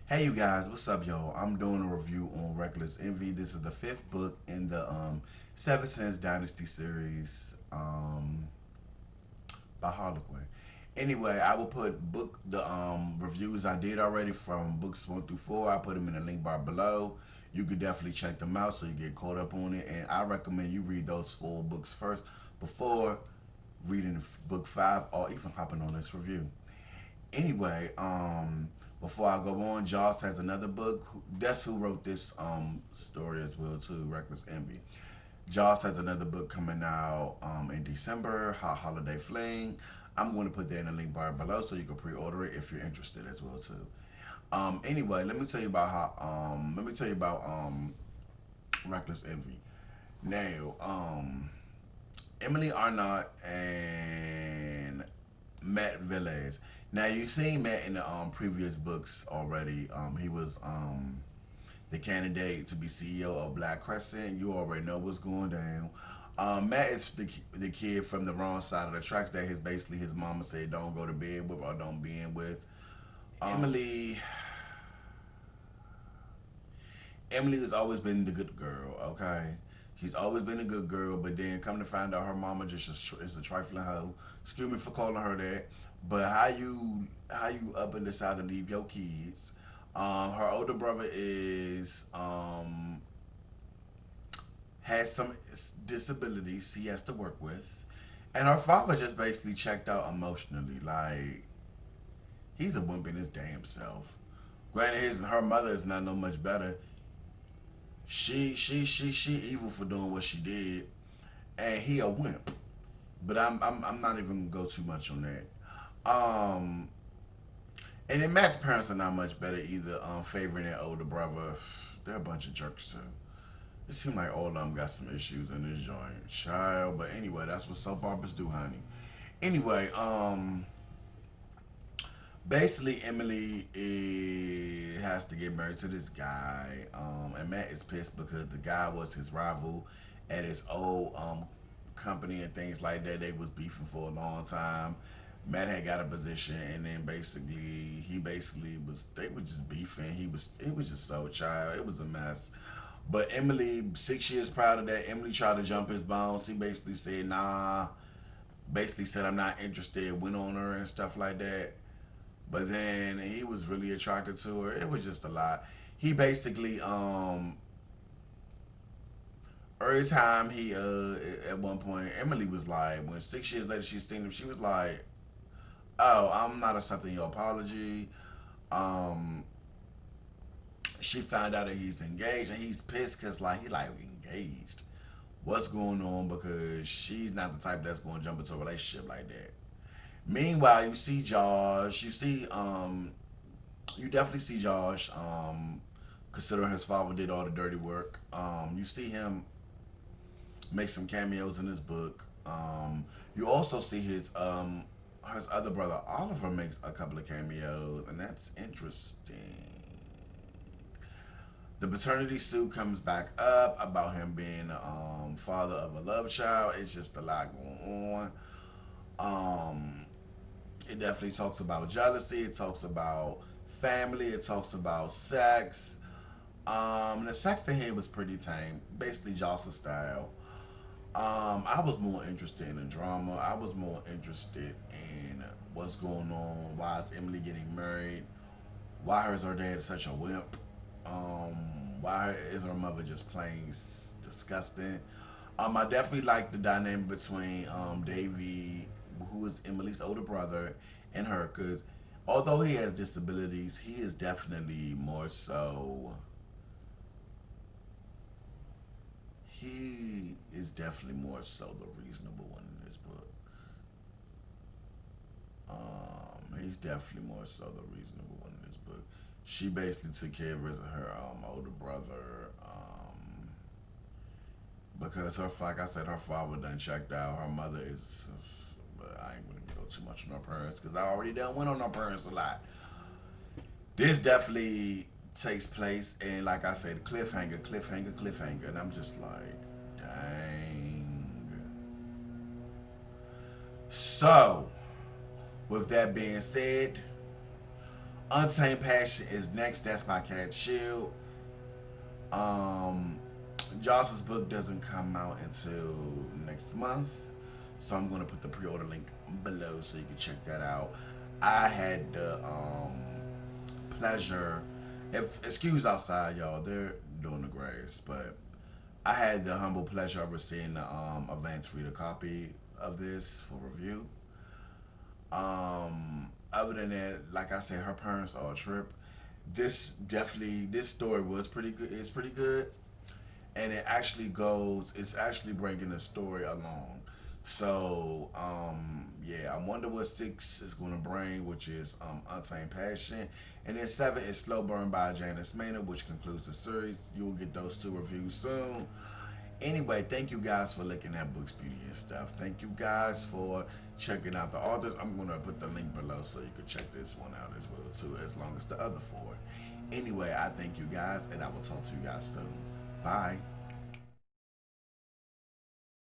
Hey you guys, what's up y'all? I'm doing a review on Reckless Envy. This is the fifth book in the Seven Sins Dynasty series by Harlequin. Anyway, I will put book the reviews I did already from books 1 through 4. I put them in the link bar below. You could definitely check them out so you get caught up on it. And I recommend you read those full books first before reading book 5 or even hopping on this review. Anyway, before I go on, Joss has another book. That's who wrote this story as well too, Reckless Envy. Joss has another book coming out in December, Hot Holiday Fling. I'm going to put that in the link bar below so you can pre-order it if you're interested as well too. Anyway, let me tell you about Reckless Envy. Now, Emily Arnott and Matt Velez. Now you've seen Matt in the previous books already. He was the candidate to be CEO of Black Crescent. You already know what's going down. Matt is the kid from the wrong side of the tracks that his mama said don't go to bed with or don't be in with. Emily Emily has always been the good girl. Okay, she's always been a good girl, but then come to find out her mama is a trifling hoe. Excuse me for calling her that. But how you up and decide to leave your kids? Her older brother is has some disabilities he has to work with, and her father just basically checked out emotionally. Like he's a wimp in his damn self. Granted, her mother is not no much better. She evil for doing what she did, and he a wimp. But I'm not even gonna go too much on that. And then Matt's parents are not much better either. Favoring their older brother, they're a bunch of jerks too. It seems like all of them got some issues in this joint, child. But anyway, that's what soap operas do, honey. Anyway, basically Emily has to get married to this guy, and Matt is pissed because the guy was his rival at his old company and things like that. They was beefing for a long time. Matt had got a position, and then he basically was they were just beefing. It was just so child. It was a mess. But Emily, 6 years prior to that, Emily tried to jump his bones. He basically said nah. Basically said I'm not interested. Went on her and stuff like that. But then he was really attracted to her. It was just a lot. He basically every time he at one point Emily was like when 6 years later she seen him, she was like, oh, I'm not accepting your apology. Um she found out that he's engaged and he's pissed because like he like engaged. What's going on? Because she's not the type that's going to jump into a relationship like that. Meanwhile, you definitely see Josh, considering his father did all the dirty work. You see him make some cameos in his book. You also see his other brother Oliver makes a couple of cameos, and that's interesting. The paternity suit comes back up about him being the father of a love child. It's just a lot going on. It definitely talks about jealousy. It talks about family. It talks about sex. The sex in here was pretty tame, basically Jocelyn style. I was more interested in the drama. I was more interested in what's going on. Why is Emily getting married? Why is her dad such a wimp? Why is her mother just plain disgusting? I definitely like the dynamic between Davy, who is Emily's older brother, and her, because although he has disabilities, he is definitely more so the reasonable one in this book. He's definitely more so the reasonable one in this book. She basically took care of her older brother because like I said, her father done checked out. Her mother is, but I ain't gonna go too much on her parents because I already done went on her parents a lot. This definitely takes place, and like I said, cliffhanger, cliffhanger, cliffhanger, and I'm just like, dang. So, with that being said, Untamed Passion is next. That's by Cat Shield. Um, Jocelyn's book doesn't come out until next month, so I'm gonna put the pre-order link below so you can check that out. I had the pleasure, if excuse outside, y'all, they're doing the graves, but I had the humble pleasure of receiving the advance reader copy of this for review. Other than that, like I said, her parents are a trip. This story was pretty good. It's pretty good, and it's actually bringing the story along. So yeah, I wonder what 6 is going to bring, which is Untamed Passion, and then 7 is Slow Burn by Janice Maynard, which concludes the series. You'll get those 2 reviews soon. Anyway, thank you guys for looking at Books, Beauty, and stuff. Thank you guys for checking out the authors. I'm gonna put the link below so you can check this one out as well too, as long as the other 4. Anyway, I thank you guys, and I will talk to you guys soon. Bye.